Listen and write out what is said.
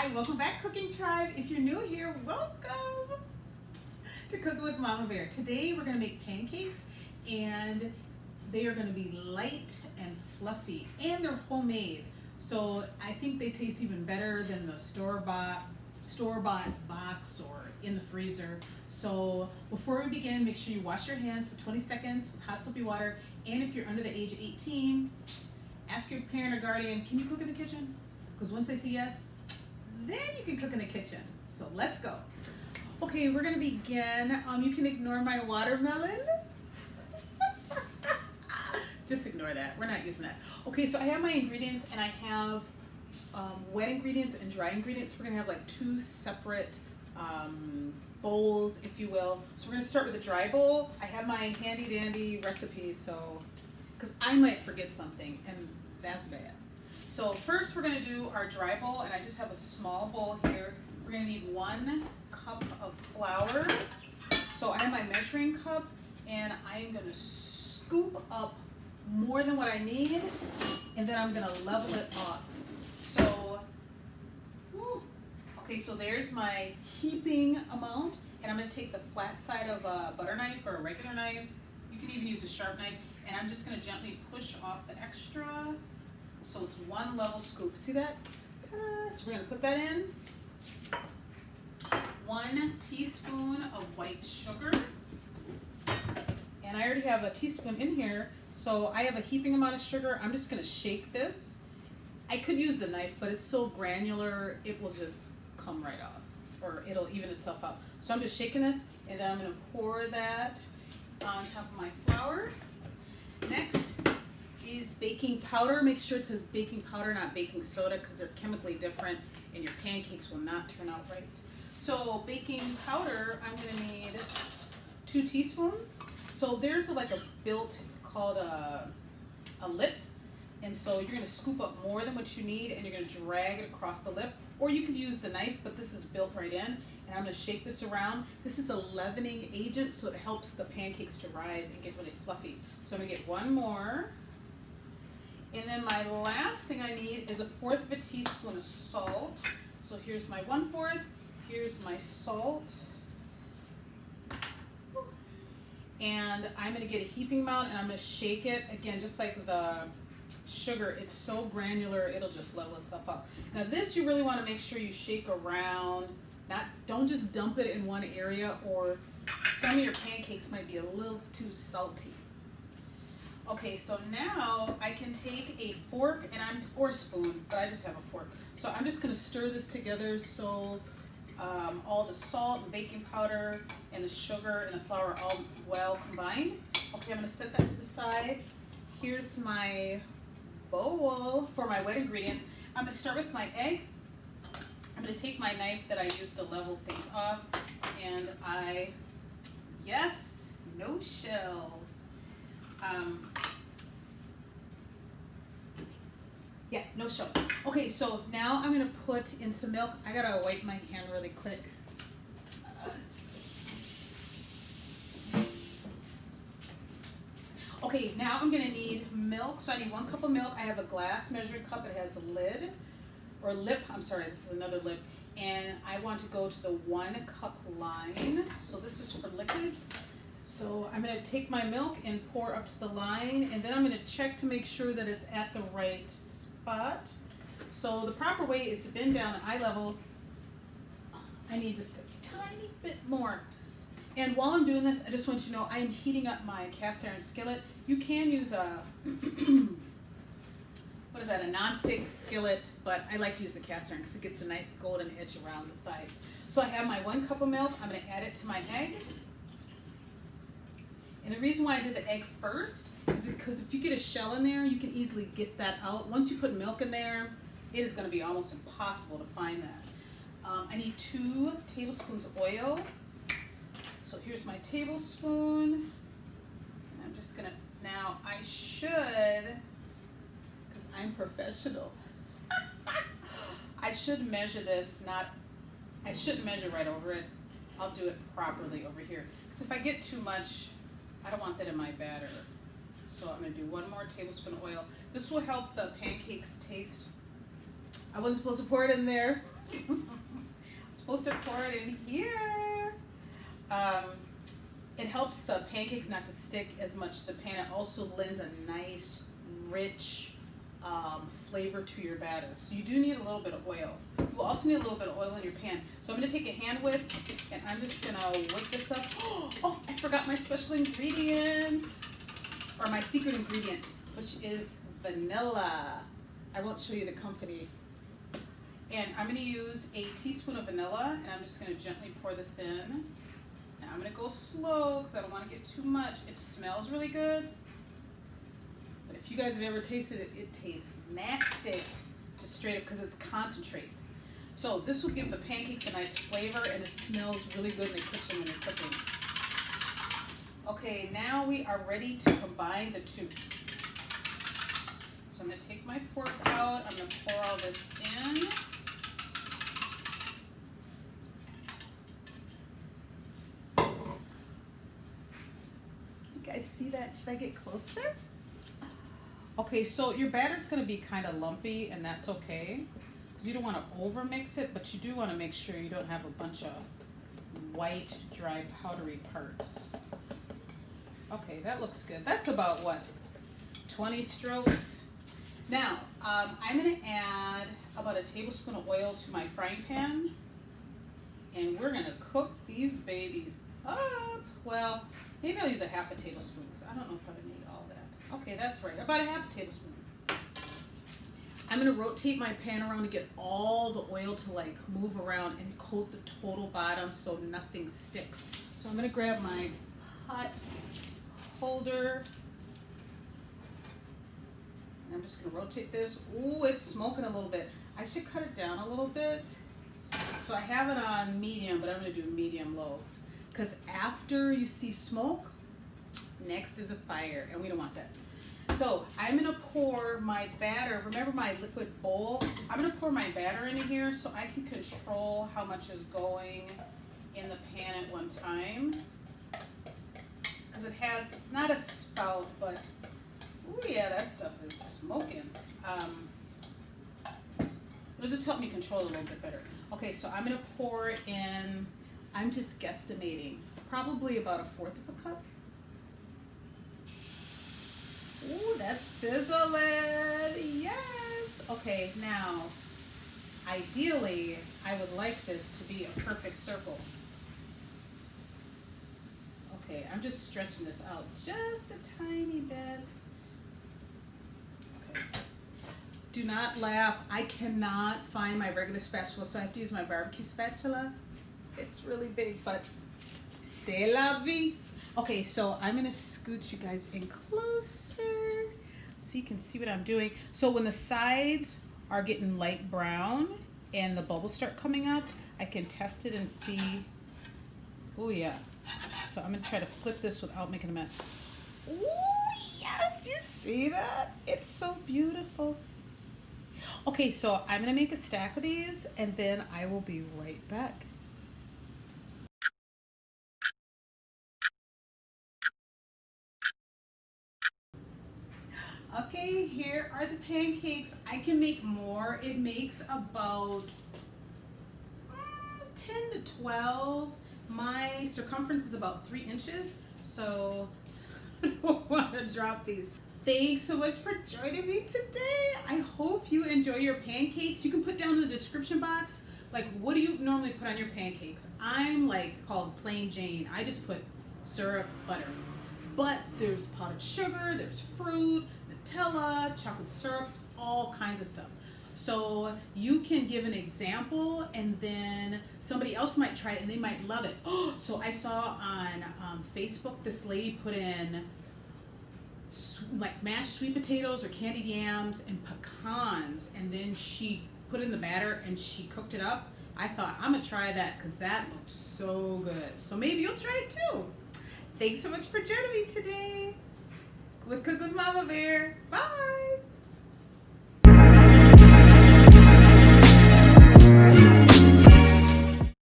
Hi, welcome back Cooking Tribe. If you're new here, welcome to Cooking with Mama Bear. Today we're going to make pancakes and they are going to be light and fluffy and they're homemade. So I think they taste even better than the store-bought box or in the freezer. So before we begin, make sure you wash your hands for 20 seconds with hot soapy water. And if you're under the age of 18, ask your parent or guardian, can you cook in the kitchen? Because once they say yes, then you can cook in the kitchen. So let's go. Okay, we're gonna begin. You can ignore my watermelon. Just ignore that, we're not using that. Okay, so I have my ingredients and I have wet ingredients and dry ingredients. We're gonna have like two separate bowls, if you will. So we're gonna start with the dry bowl. I have my handy dandy recipe, so, because I might forget something and that's bad. So first we're gonna do our dry bowl, and I just have a small bowl here. We're gonna need 1 cup of flour. So I have my measuring cup and I am gonna scoop up more than what I need, and then I'm gonna level it off. So, okay, so there's my heaping amount, and I'm gonna take the flat side of a butter knife or a regular knife. You can even use a sharp knife, and I'm just gonna gently push off the extra. So it's 1 level scoop. See that? Ta-da! So we're gonna put that in. 1 teaspoon of white sugar. And I already have a teaspoon in here, so I have a heaping amount of sugar. I'm just gonna shake this. I could use the knife, but it's so granular, it will just come right off, or it'll even itself out. So I'm just shaking this, and then I'm gonna pour that on top of my flour. Next is baking powder. Make sure it says baking powder, not baking soda, because they're chemically different and your pancakes will not turn out right. So baking powder, I'm gonna need 2 teaspoons. So there's like a built, it's called a lip. And so you're gonna scoop up more than what you need and you're gonna drag it across the lip. Or you could use the knife, but this is built right in. And I'm gonna shake this around. This is a leavening agent, so it helps the pancakes to rise and get really fluffy. So I'm gonna get 1 more. And then my last thing I need is 1/4 of a teaspoon of salt. So here's my 1/4, here's my salt. And I'm gonna get a heaping amount and I'm gonna shake it, again, just like the sugar, it's so granular, it'll just level itself up. Now this you really wanna make sure you shake around, don't just dump it in one area, or some of your pancakes might be a little too salty. Okay, so now I can take a fork or spoon, but I just have a fork. So I'm just gonna stir this together so all the salt and baking powder and the sugar and the flour are all well combined. Okay, I'm gonna set that to the side. Here's my bowl for my wet ingredients. I'm gonna start with my egg. I'm gonna take my knife that I used to level things off, and yes, no shells. Yeah, no shells. Okay, so now I'm gonna put in some milk. I gotta wipe my hand really quick. Okay, now I'm gonna need milk. So I need 1 cup of milk. I have a glass measuring cup. It has a lid, or lip, I'm sorry, this is another lip. And I want to go to the 1 cup line. So this is for liquids. So I'm gonna take my milk and pour up to the line, and then I'm gonna check to make sure that it's at the right spot. So the proper way is to bend down at eye level. I need just a tiny bit more. And while I'm doing this, I just want you to know I am heating up my cast iron skillet. You can use a, what is that, a non-stick skillet, but I like to use the cast iron because it gets a nice golden edge around the sides. So I have my 1 cup of milk. I'm gonna add it to my egg. And the reason why I did the egg first is because if you get a shell in there, you can easily get that out. Once you put milk in there, it is going to be almost impossible to find that. I need 2 tablespoons of oil. So here's my tablespoon. And I'm just going to, now I should, because I'm professional, I should measure this, I shouldn't measure right over it. I'll do it properly over here. Because if I get too much, I don't want that in my batter. So I'm going to do 1 more tablespoon of oil. This will help the pancakes taste. I wasn't supposed to pour it in there. Supposed to pour it in here. It helps the pancakes not to stick as much to the pan. It also lends a nice, rich flavor to your batter. So you do need a little bit of oil. You will also need a little bit of oil in your pan. So I'm going to take a hand whisk and I'm just going to whip this up. Oh, I forgot my special ingredient, or my secret ingredient, which is vanilla. I won't show you the company. And I'm going to use a teaspoon of vanilla, and I'm just going to gently pour this in. Now I'm going to go slow because I don't want to get too much. It smells really good, but if you guys have ever tasted it, it tastes nasty, just straight up, because it's concentrate. So this will give the pancakes a nice flavor, and it smells really good in the kitchen when you're cooking. Okay, now we are ready to combine the two. So I'm going to take my fork out. I'm going to pour all this in. You guys see that? Should I get closer? Okay, so your batter's going to be kind of lumpy, and that's okay, because you don't want to over mix it, but you do want to make sure you don't have a bunch of white, dry, powdery parts. Okay, that looks good. That's about what, 20 strokes? Now, I'm going to add about a tablespoon of oil to my frying pan, and we're going to cook these babies up. Well, maybe I'll use a half a tablespoon, because I don't know if I need all that. Okay, that's right, about a half a tablespoon. I'm going to rotate my pan around to get all the oil to like move around and coat the total bottom so nothing sticks. So I'm going to grab my hot holder, and I'm just going to rotate this. Ooh, it's smoking a little bit. I should cut it down a little bit. So I have it on medium, but I'm going to do medium low, because after you see smoke, next is a fire, and we don't want that. So I'm going to pour my batter. Remember my liquid bowl? I'm going to pour my batter into here so I can control how much is going in the pan at one time. Because it has not a spout, but oh yeah, that stuff is smoking. It'll just help me control it a little bit better. Okay, so I'm going to pour in, I'm just guesstimating, probably about 1/4 of a cup. Ooh, that's sizzling. Yes. Okay, now, ideally, I would like this to be a perfect circle. Okay, I'm just stretching this out just a tiny bit. Okay. Do not laugh. I cannot find my regular spatula, so I have to use my barbecue spatula. It's really big, but c'est la vie. Okay, so I'm going to scoot you guys in closer so you can see what I'm doing. So when the sides are getting light brown and the bubbles start coming up, I can test it and see. Oh yeah. So I'm going to try to flip this without making a mess. Oh yes, do you see that? It's so beautiful. Okay, so I'm going to make a stack of these, and then I will be right back. Okay, here are the pancakes. I can make more. It makes about 10 to 12. My circumference is about 3 inches, so I don't want to drop these. Thanks so much for joining me today. I hope you enjoy your pancakes. You can put down in the description box, like, what do you normally put on your pancakes? I'm like called plain Jane. I just put syrup, butter. But there's powdered sugar, there's fruit, Nutella, chocolate syrup, all kinds of stuff. So you can give an example, and then somebody else might try it and they might love it. So I saw on Facebook, this lady put in like mashed sweet potatoes or candied yams and pecans, and then she put in the batter and she cooked it up. I thought, I'm gonna try that because that looks so good. So maybe you'll try it too. Thanks so much for joining me today with Cook with Mama Bear. Bye.